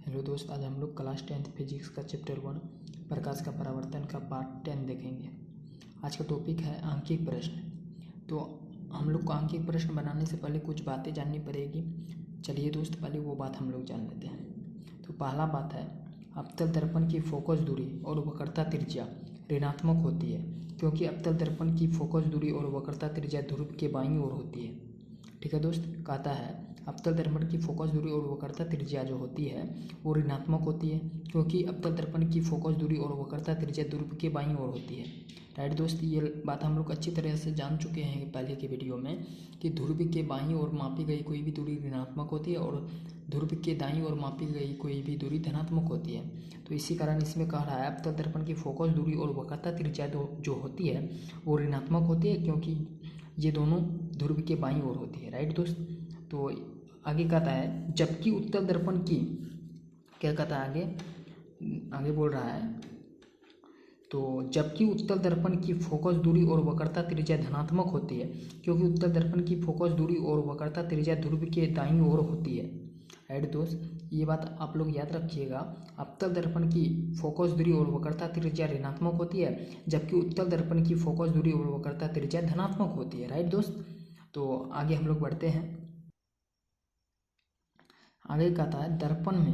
Hello दोस्त, आज हम लोग क्लास 10th फिजिक्स का चैप्टर 1 प्रकाश का परावर्तन का पार्ट 10 देखेंगे। आज का टॉपिक है आंकिक प्रश्न। तो हम लोग को आंकिक प्रश्न बनाने से पहले कुछ बातें जाननी पड़ेगी। चलिए दोस्त, पहले वो बात हम लोग जान लेते हैं। तो पहला बात है, अवतल दर्पण की फोकस दूरी और वक्रता त्रिज्या ऋणात्मक होती है, क्योंकि अवतल दर्पण की फोकस दूरी और वक्रता त्रिज्या ध्रुव के बाईं ओर होती है। ठीक है दोस्त, कहता है अवतल दर्पण की फोकस दूरी और वक्रता त्रिज्या जो होती है वो ऋणात्मक होती है, क्योंकि अवतल दर्पण की फोकस दूरी और वक्रता त्रिज्या ध्रुव के बाईं ओर होती है। राइट दोस्त, ये बात हम लोग अच्छी तरह से जान चुके हैं पहले के वीडियो में कि ध्रुव के बाईं ओर मापी गई कोई भी दूरी ऋणात्मक होती है और ध्रुव के दाईं ओर मापी गई कोई भी दूरी धनात्मक होती है। तो इसी कारण इसमें कह रहा है अवतल दर्पण की फोकस दूरी और वक्रता त्रिज्या जो होती है वो ऋणात्मक होती है, क्योंकि ये दोनों ध्रुव के बाईं ओर होती है। राइट दोस्त, तो आगे कहता है जबकि उत्तल दर्पण की क्या कहता है आगे बोल रहा है, तो जबकि उत्तल दर्पण की फोकस दूरी और वक्रता त्रिज्या धनात्मक होती है, क्योंकि उत्तल दर्पण की फोकस दूरी और वक्रता त्रिज्या ध्रुव के दाईं ओर होती है। राइट दोस्त, ये बात आप लोग याद रखिएगा। अवतल दर्पण की फोकस दूरी और वक्रता त्रिज्या ऋणात्मक होती है, जबकि उत्तल दर्पण की फोकस दूरी और वक्रता त्रिज्या धनात्मक होती है। राइट दोस्त, तो आगे हम लोग बढ़ते हैं। आगे कहता है दर्पण में,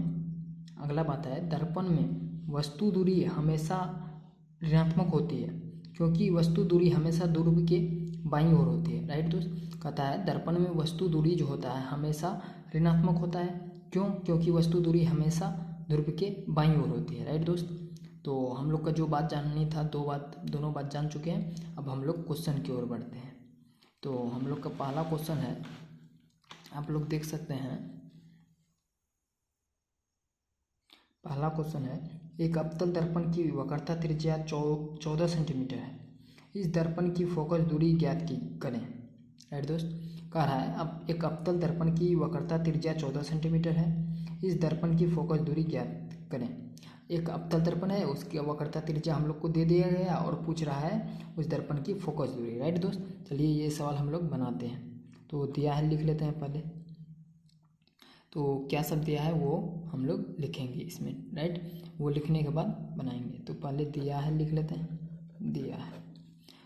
अगला बात है दर्पण में वस्तु दूरी हमेशा ऋणात्मक होती है, क्योंकि वस्तु दूरी हमेशा ध्रुव के बाईं ओर होती है। राइट दोस्त, कहता है दर्पण में वस्तु दूरी जो होता है हमेशा ऋणात्मक होता है। क्यों? क्योंकि वस्तु दूरी हमेशा ध्रुव के बाईं ओर होती है। राइट दोस्त, तो हम लोग का जो बात जाननी था दोनों बात जान चुके हैं। अब हम लोग क्वेश्चन की ओर बढ़ते हैं। तो हम लोग का पहला क्वेश्चन है, आप लोग देख सकते हैं। पहला क्वेश्चन है, एक अवतल दर्पण की वक्रता त्रिज्या 14 सेंटीमीटर है। इस दर्पण की फोकस दूरी ज्ञात करें। राइट दोस्त, कह रहा है अब एक अवतल दर्पण की वक्रता त्रिज्या 14 सेंटीमीटर है। इस दर्पण की फोकस दूरी ज्ञात करें। एक अवतल दर्पण है, उसकी वक्रता त्रिज्या हम लोग को दे दिया गया और पूछ रहा है उस दर्पण की फोकस दूरी। राइट दोस्त, चलिए ये सवाल हम लोग बनाते हैं। तो दिया है, लिख लेते हैं पहले। तो क्या सब दिया है वो हम लोग लिखेंगे इसमें। राइट, वो लिखने के बाद बनाएंगे। तो पहले दिया है लिख लेते हैं। दिया है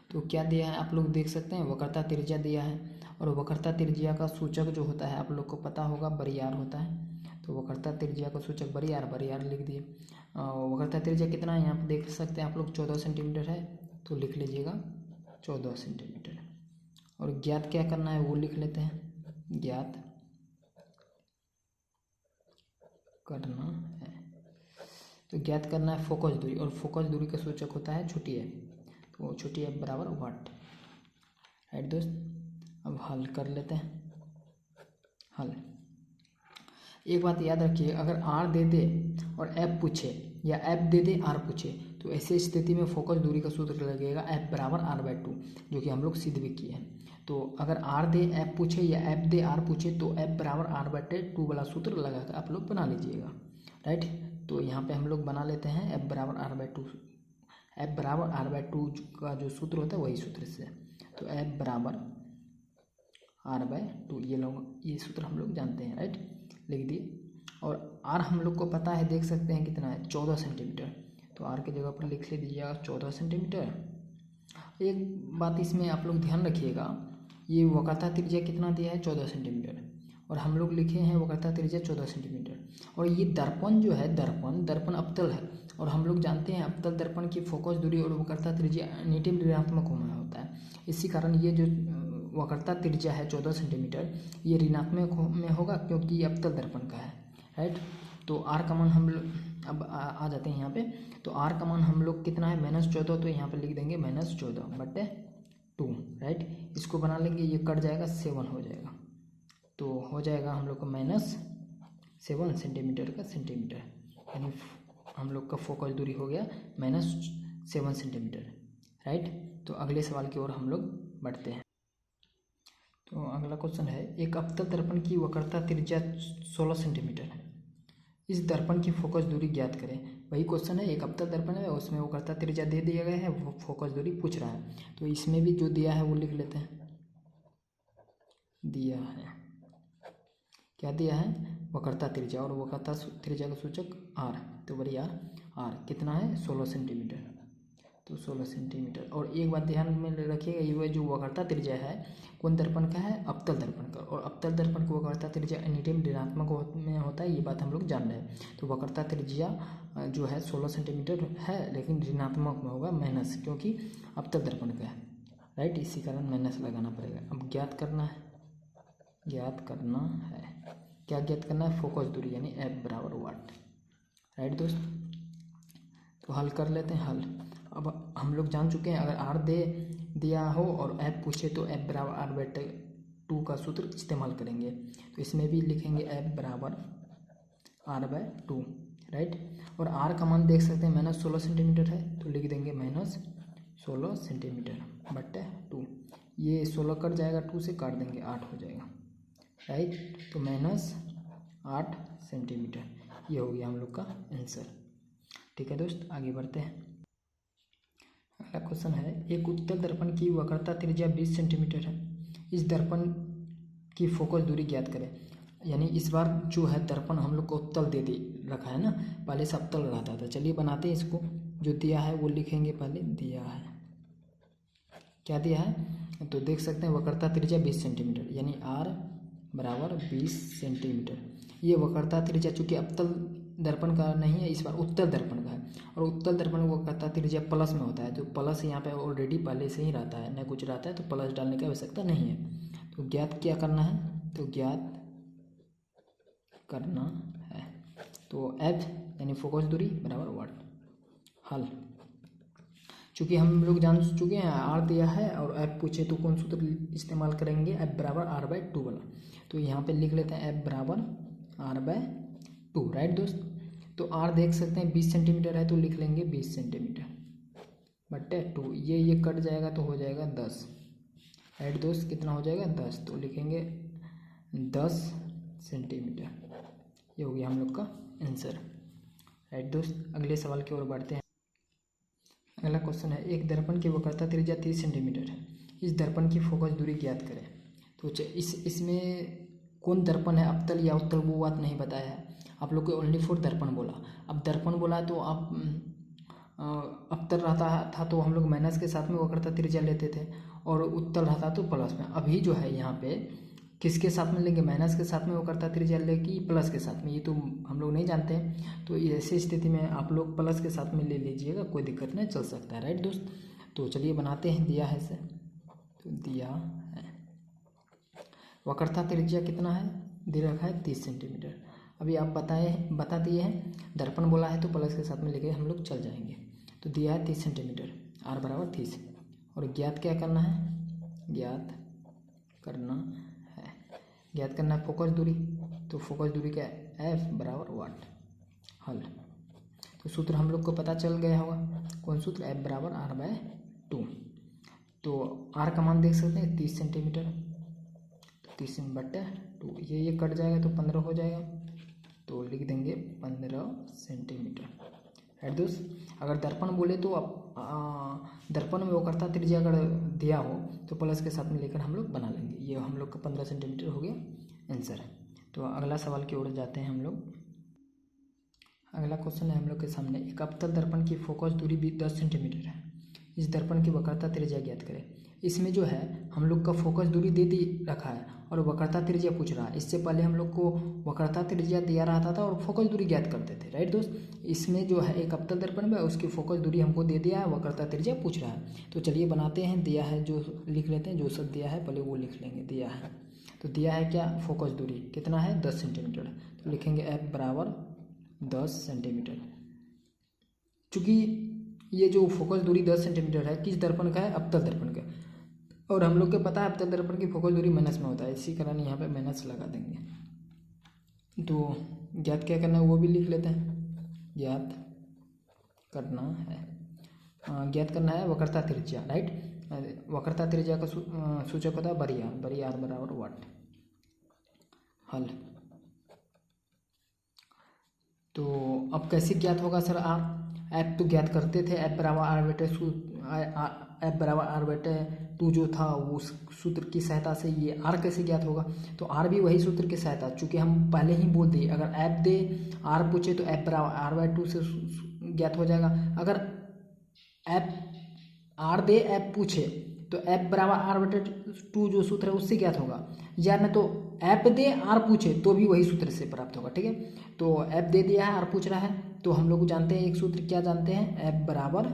तो क्या दिया है आप लोग देख सकते हैं, वक्रता त्रिज्या दिया है और वक्रता त्रिज्या का सूचक जो होता है आप लोग को पता होगा बरियार होता है। तो वक्रता त्रिज्या का सूचक बरियार लिख दिए। वक्रता त्रिज्या कितना है यहाँ पर देख सकते हैं आप लोग, 14 सेंटीमीटर है। तो लिख लीजिएगा 14 सेंटीमीटर। और ज्ञात क्या करना है वो लिख लेते हैं। ज्ञात करना है, तो ज्ञात करना है फोकस दूरी, और फोकस दूरी का सूचक होता है छोटी है। तो छोटी है बराबर वाट। राइट दोस्त, अब हल कर लेते हैं। हल, एक बात याद रखिए, अगर आर दे दे और एफ पूछे या एफ दे दे आर पूछे, तो ऐसी स्थिति में फोकस दूरी का सूत्र लगेगा एफ बराबर r/2, जो कि हम लोग सिद्ध भी किए हैं। तो अगर आर दे एफ पूछे या एफ दे आर पूछे तो एफ बराबर r/2 वाला सूत्र लगा कर आप लोग बना लीजिएगा। राइट, तो यहाँ पे हम लोग बना लेते हैं एफ बराबर r/2। एफ बराबर r/2 का जो सूत्र होता है वही सूत्र से, तो एफ बराबर r/2 ये सूत्र हम लोग जानते हैं। राइट, लिख दिए। और आर हम लोग को पता है, देख सकते हैं कितना है, 14 सेंटीमीटर। तो आर की जगह पर लिख ले दीजिएगा 14 सेंटीमीटर। एक बात इसमें आप लोग ध्यान रखिएगा, ये वक्रता त्रिज्या कितना दिया है, 14 सेंटीमीटर, और हम लोग लिखे हैं वक्रता त्रिज्या 14 सेंटीमीटर। और ये दर्पण जो है, दर्पण अवतल है, और हम लोग जानते हैं अवतल दर्पण की फोकस दूरी और वक्रता त्रिज्या नेटिव ऋणात्मक होना होता है। इसी कारण ये जो वक्रता त्रिज्या है 14 सेंटीमीटर ये ऋणात्मक में होगा, क्योंकि ये अवतल दर्पण का है। राइट, तो आर का मान हम लोग अब आ जाते हैं यहाँ पे। तो आर का मान हम लोग कितना है, -14, तो यहाँ पे लिख देंगे -14/2। राइट, इसको बना लेंगे, ये कट जाएगा 7 हो जाएगा। तो हो जाएगा हम लोग का -7 सेंटीमीटर का सेंटीमीटर, यानी हम लोग का फोकस दूरी हो गया -7 सेंटीमीटर। राइट, तो अगले सवाल की ओर हम लोग बढ़ते हैं। तो अगला क्वेश्चन है, एक अवतल दर्पण की वक्रता त्रिज्या 16 सेंटीमीटर है। इस दर्पण की फोकस दूरी ज्ञात करें। वही क्वेश्चन है, एक अवतल दर्पण है, उसमें वक्रता त्रिज्या दे दिया गया है, वो फोकस दूरी पूछ रहा है। तो इसमें भी जो दिया है वो लिख लेते हैं। दिया है क्या दिया है, वक्रता त्रिज्या, और वक्रता त्रिज्या का सूचक आर, तो बड़ी आर, आर कितना है 16 सेंटीमीटर, तो 16 सेंटीमीटर। और एक बात ध्यान में रखिएगा, ये जो वक्रता त्रिज्या है कौन दर्पण का है, अवतल दर्पण का, और अवतल दर्पण की वक्रता त्रिज्या एनीटाइम ऋणात्मक में होता है, ये बात हम लोग जान रहे हैं। तो वक्रता त्रिज्या जो है 16 सेंटीमीटर है, लेकिन ऋणात्मक में होगा माइनस, क्योंकि अवतल दर्पण का है, राइट, इसी कारण माइनस लगाना पड़ेगा। अब ज्ञात करना है, क्या ज्ञात करना है, फोकस दूरी यानी एफ बराबर वाट, राइट दोस्त। तो हल कर लेते हैं, हल। अब हम लोग जान चुके हैं, अगर आर दिया हो और एफ पूछे तो एफ बराबर आर बाई 2 का सूत्र इस्तेमाल करेंगे। तो इसमें भी लिखेंगे एफ बराबर आर बाई 2, राइट। और आर का मान देख सकते हैं -16 सेंटीमीटर है, तो लिख देंगे -16 सेंटीमीटर बटे 2। ये 16 कट जाएगा, 2 से काट देंगे 8 हो जाएगा, राइट। तो -8 सेंटीमीटर, ये हो गया हम लोग का आंसर। ठीक है दोस्त, आगे बढ़ते हैं। अगला क्वेश्चन है, एक उत्तल दर्पण की वक्रता त्रिज्या 20 सेंटीमीटर है, इस दर्पण की फोकस दूरी ज्ञात करें। यानी इस बार जो है दर्पण हम लोग को उत्तल दे रखा है ना, पहले से अवतल रहता था। चलिए बनाते हैं इसको, जो दिया है वो लिखेंगे, पहले दिया है, क्या दिया है, तो देख सकते हैं वक्रता त्रिज्या 20 सेंटीमीटर, यानी आर बराबर 20 सेंटीमीटर। ये वक्रता त्रिज्या चूँकि अवतल दर्पण का नहीं है, इस बार उत्तल दर्पण का है, और उत्तल दर्पण वक्रता त्रिज्या प्लस में होता है, तो प्लस यहाँ पे ऑलरेडी पहले से ही रहता है, न कुछ रहता है तो प्लस डालने की आवश्यकता नहीं है। तो ज्ञात क्या करना है, तो ज्ञात करना है, तो एफ यानी फोकस दूरी बराबर वाट, हल। चूँकि हम लोग जान चुके हैं आर दिया है और एफ पूछे तो कौन सूत्र इस्तेमाल करेंगे, एफ बराबर आर बाई 2 वाला। तो यहाँ पे लिख लेते हैं एफ बराबर आर बाई 2, राइट दोस्त। तो आर देख सकते हैं 20 सेंटीमीटर है, तो लिख लेंगे 20 सेंटीमीटर बटे 2, ये कट जाएगा तो हो जाएगा 10, राइट दोस्त। कितना हो जाएगा 10, तो लिखेंगे 10 सेंटीमीटर, ये हो गया हम लोग का आंसर, राइट दोस्त। अगले सवाल की ओर बढ़ते हैं। अगला क्वेश्चन है, एक दर्पण की वक्रता त्रिज्या 30 सेंटीमीटर है, इस दर्पण की फोकस दूरी ज्ञात करें। तो इसमें कौन दर्पण है, अवतल या उत्तल, वो बात नहीं बताया है आप लोग को, ओनली फॉर दर्पण बोला। अब दर्पण बोला तो आप अवतल रहता था तो हम लोग माइनस के साथ में वक्रता त्रिज्या लेते थे, और उत्तल रहता तो प्लस में। अभी जो है यहाँ पे किसके साथ में लेंगे, माइनस के साथ में वक्रता त्रिज्या लेगी प्लस के साथ में, ये तो हम लोग नहीं जानते हैं। तो ऐसी स्थिति में आप लोग प्लस के साथ में ले लीजिएगा, कोई दिक्कत नहीं, चल सकता है, राइट दोस्त। तो चलिए बनाते हैं, दिया है इसे, तो दिया है वक्रता त्रिज्या कितना है, दे रखा है 30 सेंटीमीटर। अभी आप बता दिए हैं, दर्पण बोला है तो प्लस के साथ में लेके हम लोग चल जाएंगे। तो दिया है 30 सेंटीमीटर, आर बराबर 30, और ज्ञात क्या करना है, ज्ञात करना है फोकस दूरी। तो फोकस दूरी का एफ बराबर वाट, हल। तो सूत्र हम लोग को पता चल गया होगा, कौन सूत्र, एफ बराबर आर बाय 2। तो आर का मान देख सकते हैं 30 सेंटीमीटर, तो 30 बटे 2, ये कट जाएगा तो 15 हो जाएगा, तो लिख देंगे 15 सेंटीमीटर, है दोस्त। अगर दर्पण बोले तो दर्पण में वक्रता त्रिज्या अगर दिया हो तो प्लस के साथ में लेकर हम लोग बना लेंगे। ये हम लोग का 15 सेंटीमीटर हो गया आंसर। तो अगला सवाल की ओर जाते हैं हम लोग। अगला क्वेश्चन है हम लोग के सामने, एक अवतल दर्पण की फोकस दूरी भी 10 सेंटीमीटर है, इस दर्पण की वक्रता त्रिज्या ज्ञात करें। इसमें जो है हम लोग का फोकस दूरी दे रखा है और वक्रता त्रिज्या पूछ रहा है। इससे पहले हम लोग को वक्रता त्रिज्या दिया रहता था और फोकस दूरी ज्ञात करते थे, राइट दोस्त। इसमें जो है एक अवतल दर्पण में उसकी फोकस दूरी हमको दे दिया है, वक्रता त्रिज्या पूछ रहा है। तो चलिए बनाते हैं, दिया है जो लिख लेते हैं, जो सब दिया है पहले वो लिख लेंगे। दिया है तो दिया है क्या, फोकस दूरी कितना है 10 सेंटीमीटर, तो लिखेंगे एफ बराबर 10 सेंटीमीटर। चूँकि ये जो फोकस दूरी 10 सेंटीमीटर है किस दर्पण का है, अवतल दर्पण का, और हम लोग को पता है अवतल दर्पण की फोकस दूरी माइनस में होता है, इसी कारण यहाँ पे माइनस लगा देंगे। तो ज्ञात क्या करना है वो भी लिख लेते हैं, ज्ञात करना है वक्रता त्रिज्या, राइट। वक्रता त्रिज्या का सूचक होता है बड़ी आर बराबर वाट, हल। तो अब कैसे ज्ञात होगा सर आर, एफ तो ज्ञात करते थे, एफ बराबर आर बटे एफ बराबर आर बटे 2 जो था उस सूत्र की सहायता से ये आर कैसे ज्ञात होगा, तो आर भी वही सूत्र की सहायता, चूँकि हम पहले ही बोल दिए अगर एफ दे आर पूछे तो एफ बराबर आर बाई 2 से ज्ञात हो जाएगा। अगर एफ आर दे एफ पूछे तो एफ बराबर आर बटे 2 जो सूत्र है उससे ज्ञात होगा, या न तो एफ दे आर पूछे तो भी वही सूत्र से प्राप्त होगा। ठीक है, तो एफ दे दिया है आर पूछ रहा है, तो हम लोग जानते हैं एक सूत्र क्या जानते हैं, एफ बराबर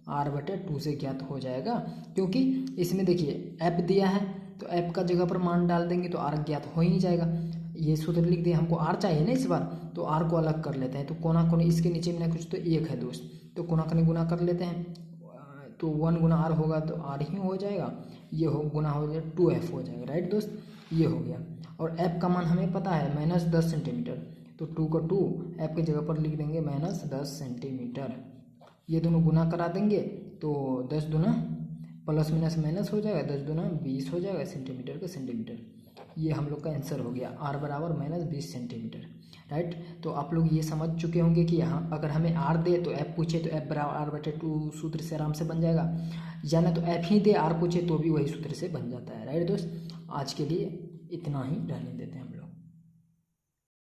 आर बटे 2 से ज्ञात हो जाएगा, क्योंकि इसमें देखिए एफ दिया है तो एफ का जगह पर मान डाल देंगे तो आर ज्ञात हो ही नहीं जाएगा। ये सूत्र लिख दिया, हमको आर चाहिए ना इस बार, तो आर को अलग कर लेते हैं। तो कोना कोनी इसके नीचे में ना कुछ तो 1 है दोस्त, तो कोना कोनी गुना कर लेते हैं, तो 1 गुना आर होगा तो आर ही हो जाएगा, ये हो गुना हो जाएगा 2f हो जाएगा। राइट दोस्त, ये हो गया। और f का मान हमें पता है -10 सेंटीमीटर, तो 2 का 2 f की जगह पर लिख देंगे -10 सेंटीमीटर। ये दोनों गुना करा देंगे तो 10 दूना प्लस माइनस माइनस हो जाएगा, 10 दूना 20 हो जाएगा सेंटीमीटर का सेंटीमीटर। ये हम लोग का आंसर हो गया, r बराबर -20 सेंटीमीटर। राइट, तो आप लोग ये समझ चुके होंगे कि यहाँ अगर हमें r दे तो f पूछे तो f बराबर आर बटे 2 सूत्र से आराम से बन जाएगा, या ना तो f ही दे r पूछे तो भी वही सूत्र से बन जाता है। राइट दोस्त, आज के लिए इतना ही रहने देते हैं हम।